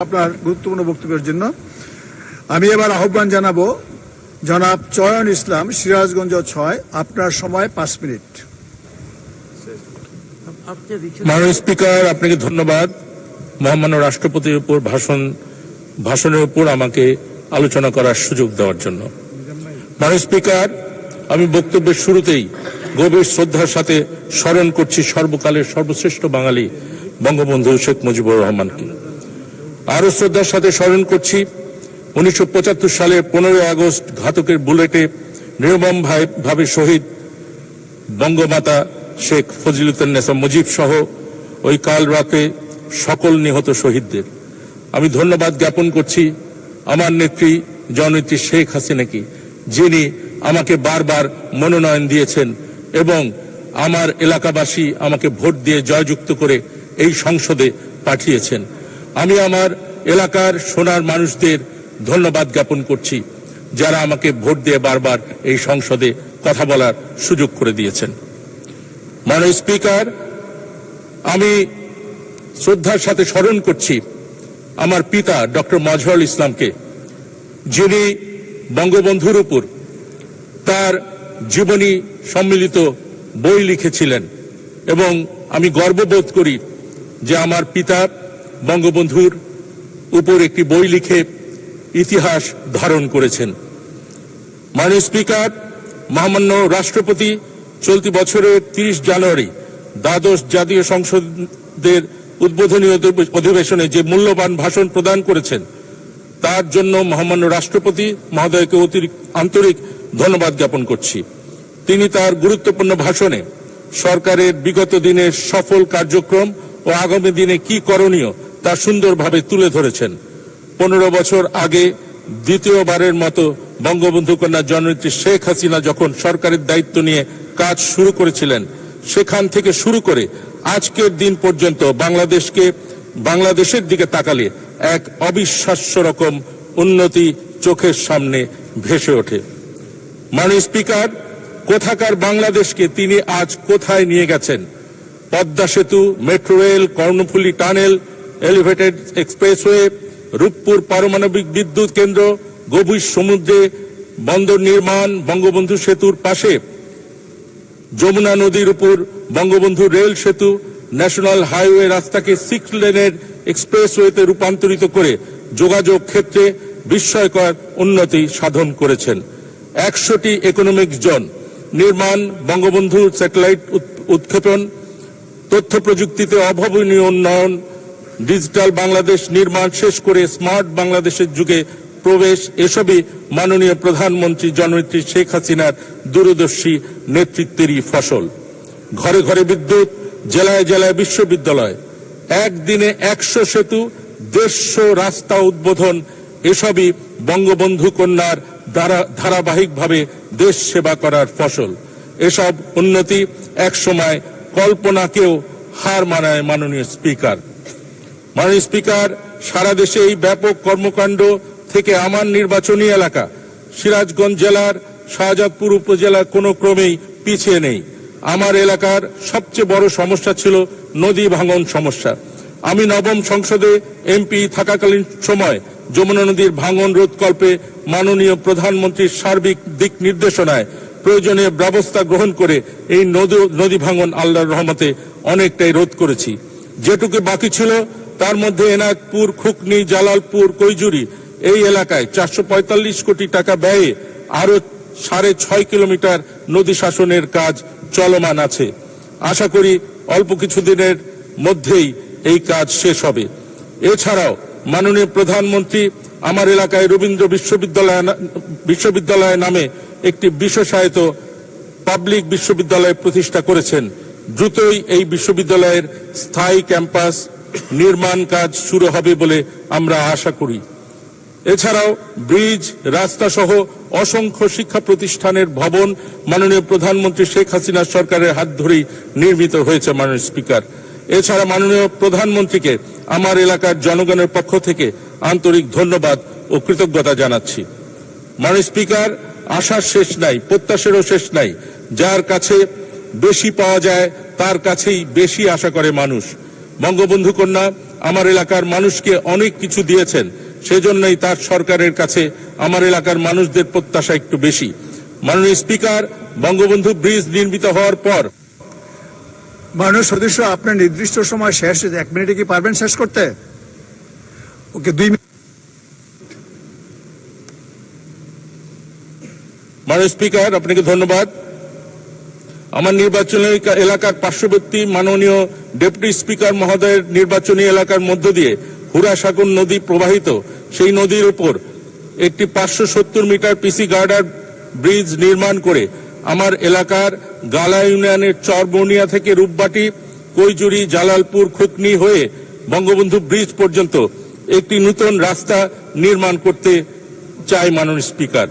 আপনার গুরুত্বপূর্ণ বক্তব্যের জন্য আমি এবার আহ্বান জানাবো জনাব চয়ন ইসলাম, সিরাজগঞ্জ ৬। আপনার সময় ৫ মিনিট। মাননীয় স্পিকার, আপনাকে ধন্যবাদ। মহামান্য রাষ্ট্রপতির উপর ভাষণের উপর আমাকে আলোচনা করার সুযোগ দেওয়ার জন্য। মাননীয় স্পিকার, আমি বক্তব্যের শুরুতেই গভীর শ্রদ্ধার সাথে স্মরণ করছি সর্বকালের সর্বশ্রেষ্ঠ বাঙালি বঙ্গবন্ধু শেখ মুজিবুর রহমানকে। আরো শ্রদ্ধার সাথে স্মরণ করছি 1975 সালের 15 আগস্ট ঘাতকের বুলেটে নির্মম ভাবে শহীদ বঙ্গমাতা শেখ ফজিলুন্নেসা মুজিব সহ ওই কাল রাতে সকল নিহত শহীদদের। আমি ধন্যবাদ জ্ঞাপন করছি আমার নেত্রী জননেত্রী শেখ হাসিনাকে, যিনি আমাকে বারবার মনোনয়ন দিয়েছেন এবং আমার এলাকাবাসী আমাকে ভোট দিয়ে জয়যুক্ত করে এই সংসদে পাঠিয়েছেন। আমি আমার এলাকার সোনার মানুষদের ধন্যবাদ জ্ঞাপন করছি, যারা আমাকে ভোট দিয়ে বারবার এই সংসদে কথা বলার সুযোগ করে দিয়েছেন। মাননীয় স্পিকার, আমি শ্রদ্ধার সাথে স্মরণ করছি আমার পিতা ডক্টর মজহরুল ইসলামকে, যিনি বঙ্গবন্ধুর উপর তার জীবনী সম্মিলিত বই লিখেছিলেন এবং আমি গর্ববোধ করি যে আমার পিতা বঙ্গবন্ধুর উপর একটি বই লিখে ইতিহাস ধারণ করেছেন। মাননীয় স্পিকার, মহামান্য রাষ্ট্রপতি চলতি বছরের 30 জানুয়ারি দ্বাদশ জাতীয় সংসদের উদ্বোধনী অধিবেশনে যে মূল্যবান ভাষণ প্রদান করেছেন, তার জন্য মহামান্য রাষ্ট্রপতি মহোদয়কে আন্তরিক ধন্যবাদ জ্ঞাপন করছি। তিনি তার গুরুত্বপূর্ণ ভাষণে সরকারের বিগত দিনের সফল কার্যক্রম ও আগামী দিনে কি করণীয় তা সুন্দরভাবে তুলে ধরেছেন। 15 বছর আগে দ্বিতীয়বারের মতো বঙ্গবন্ধু কন্যা জননেত্রী শেখ হাসিনা যখন সরকারের দায়িত্ব নিয়ে কাজ শুরু করেছিলেন, সেখান থেকে শুরু করে আজকের দিন পর্যন্ত বাংলাদেশের দিকে তাকালে এক অবিশ্বাস্য রকম উন্নতি চোখের সামনে ভেসে ওঠে। মাননীয় স্পিকার, কোথাকার বাংলাদেশকে তিনি আজ কোথায় নিয়ে গেছেন। Padma Setu, metro rail, Karnaphuli tunnel, elevated expressway, Rooppur পারমাণবিক বিদ্যুৎ কেন্দ্র, গভীর সমুদ্রে বন্দর নির্মাণ, বঙ্গবন্ধু সেতুর পাশে যমুনা নদীর উপর বঙ্গবন্ধু রেল সেতু, ন্যাশনাল হাইওয়ে রাস্তাকে 6 লেনের এক্সপ্রেসওয়েতে রূপান্তরিত করে যোগাযোগ ক্ষেত্রে বিস্ময়কর উন্নতি সাধন করেছেন। 100টি ইকোনমিক জোন নির্মাণ, বঙ্গবন্ধু স্যাটেলাইট উৎক্ষেপণ, তথ্য প্রযুক্তিতে অভাবনীয় উন্নয়ন, ডিজিটাল বাংলাদেশ নির্মাণ শেষ করে স্মার্ট বাংলাদেশের যুগে প্রবেশ, এসবই মাননীয় প্রধানমন্ত্রী জননেত্রী শেখ হাসিনার দূরদর্শী নেতৃত্বেরই ফসল। ঘরে ঘরে বিদ্যুৎ, জেলায় জেলায় বিশ্ববিদ্যালয়, একদিনে 100 সেতু, 150 রাস্তা উদ্বোধন, এসবই বঙ্গবন্ধু কন্যার ধারাবাহিকভাবে দেশ সেবা করার ফসল। এসব উন্নতি একসময় কল্পনাকেও হার মানায়। মাননীয় স্পিকার, সারা দেশে এই ব্যাপক কর্মকাণ্ড থেকে আমার নির্বাচনী এলাকা সিরাজগঞ্জ জেলার শাহজাদপুর উপজেলা কোনো ক্রমেই পিছিয়ে নেই। আমার এলাকার সবচেয়ে বড় সমস্যা ছিল নদী ভাঙন সমস্যা। আমি নবম সংসদে এমপি থাকাকালীন সময় যমুনা নদীর ভাঙন রোধকল্পে মাননীয় প্রধানমন্ত্রীর সার্বিক দিক নির্দেশনায় প্রয়োজনীয় ব্যবস্থা গ্রহণ করে এই নদী ভাঙন আল্লাহর রহমতে অনেকটাই রোধ করেছি। যেটুকু বাকি ছিল তার মধ্যে এনায়তপুর, খুকনি, জালালপুর, কৈজুরি এই এলাকায় 445 কোটি টাকা ব্যয়ে আরো 6.5 কিলোমিটার নদী শাসনের কাজ চলমান আছে। আশা করি অল্প কিছুদিনের মধ্যেই এই কাজ শেষ হবে। এছাড়াও মাননীয় প্রধানমন্ত্রী আমার এলাকায় রবীন্দ্র বিশ্ববিদ্যালয় নামে একটি বিশেষায়িত পাবলিক বিশ্ববিদ্যালয় প্রতিষ্ঠা করেছেন। দ্রুতই এই বিশ্ববিদ্যালয়ের স্থায়ী ক্যাম্পাস নির্মাণ কাজ শুরু হবে বলে আমরা আশা করি। এছাড়াও ব্রিজ, রাস্তা সহ অসংখ্য শিক্ষা প্রতিষ্ঠানের ভবন মাননীয় প্রধানমন্ত্রী শেখ হাসিনা সরকারের হাত ধরেই নির্মিত হয়েছে। মাননীয় স্পিকার, এছাড়া মাননীয় প্রধানমন্ত্রীকে আমার এলাকার জনগণের পক্ষ থেকে আন্তরিক ধন্যবাদ ও কৃতজ্ঞতা জানাচ্ছি। মাননীয় স্পিকার, আশার শেষ নাই, প্রত্যাশারও শেষ নাই। যার কাছে বেশি পাওয়া যায় তার কাছেই বেশি আশা করে মানুষ। বঙ্গবন্ধু কন্যা আমার এলাকার মানুষকে অনেক কিছু দিয়েছেন, সেজন্যই তার সরকারের কাছে আমার এলাকার মানুষদের প্রত্যাশা একটু বেশি। মাননীয় স্পিকার, বঙ্গবন্ধু ব্রিজ নির্মিত হওয়ার পর মাননীয় সদস্য, আপনার নির্দিষ্ট সময় শেষ, 1 মিনিটে কি পারবেন শেষ করতে? ওকে, 2 মিনিট। মাননীয় স্পিকার, আপনাকে ধন্যবাদ। আমার নির্বাচনী এলাকার পার্শ্ববর্তী মাননীয় ডেপুটি স্পিকার মহোদয়ের নির্বাচনী এলাকার মধ্য দিয়ে হুরাসাগর নদী প্রবাহিত, সেই নদীর উপর একটি 570 মিটার পিসি গার্ডার ব্রিজ নির্মাণ করে আমার এলাকার গালা ইউনিয়নের চরবনিয়া থেকে রূপবাটি, কৈজুরি, জালালপুর, খুকনি হয়ে বঙ্গবন্ধু ব্রিজ পর্যন্ত একটি নতুন রাস্তা নির্মাণ করতে চাই মাননীয় স্পিকার।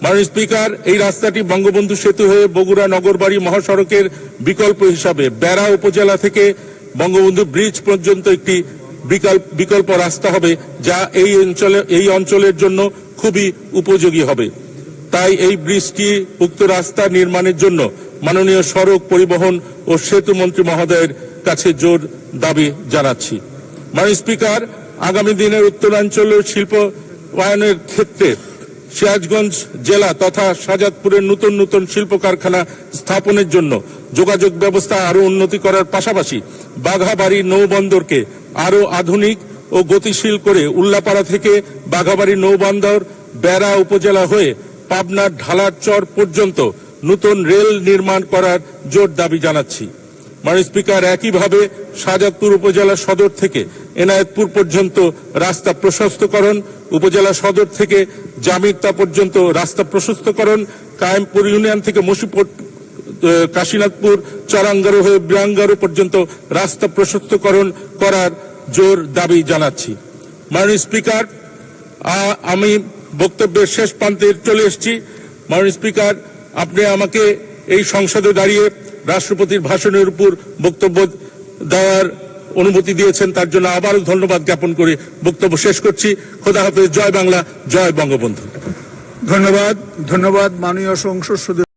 মাননীয় স্পিকার, এই রাস্তাটি বঙ্গবন্ধু সেতু হয়ে বগুড়া নগরবাড়ি মহাসড়কের বিকল্প হিসাবে বেড়া উপজেলা থেকে বঙ্গবন্ধু ব্রিজ পর্যন্ত একটি বিকল্প রাস্তা হবে, যা এই অঞ্চলের জন্য খুবই উপযোগী হবে। তাই এই ব্রিজটি, উক্ত রাস্তা নির্মাণের জন্য মাননীয় সড়ক পরিবহন ও সেতু মন্ত্রী মহোদয়ের কাছে জোর দাবি জানাচ্ছি। মাননীয় স্পিকার, আগামী দিনের উত্তরাঞ্চলের শিল্পায়নের ক্ষেত্রে সিরাজগঞ্জ জেলা তথা শাহজাদপুরের নতুন নতুন শিল্প কারখানা স্থাপনের জন্য যোগাযোগ ব্যবস্থা আরো উন্নতি করার পাশাপাশি বাঘাবাড়ি নৌবন্দরকে আরো আধুনিক ও গতিশীল করে উল্লাপাড়া থেকে বাঘাবাড়ি নৌবন্দর বেড়া উপজেলা হয়ে পাবনার ঢালার চর পর্যন্ত নতুন রেল নির্মাণ করার জোর দাবি জানাচ্ছি। মাননীয় স্পিকার, একইভাবে শাহজাদপুর উপজেলা সদর থেকে এনায়েতপুর পর্যন্ত রাস্তা প্রশস্তকরণ, উপজেলা সদর থেকে জামিরতা পর্যন্ত রাস্তা প্রশস্তকরণ, কায়েমপুর ইউনিয়ন থেকে মুশিপুর, কাশীনাথপুর, চরাঙ্গারো হয়ে বিরাঙ্গারো পর্যন্ত রাস্তা প্রশস্তকরণ করার জোর দাবি জানাচ্ছি। মাননীয় স্পিকার, আমি বক্তব্যের শেষ প্রান্তে চলে এসেছি। মাননীয় স্পিকার, আপনি আমাকে এই সংসদে দাঁড়িয়ে রাষ্ট্রপতির ভাষণের উপর বক্তব্য দেওয়ার অনুমতি দিয়েছেন, তার জন্য আবারও ধন্যবাদ জ্ঞাপন করে বক্তব্য শেষ করছি। খোদা হাফেজ। জয় বাংলা, জয় বঙ্গবন্ধু। ধন্যবাদ। ধন্যবাদ মাননীয় সংসদ সদস্য।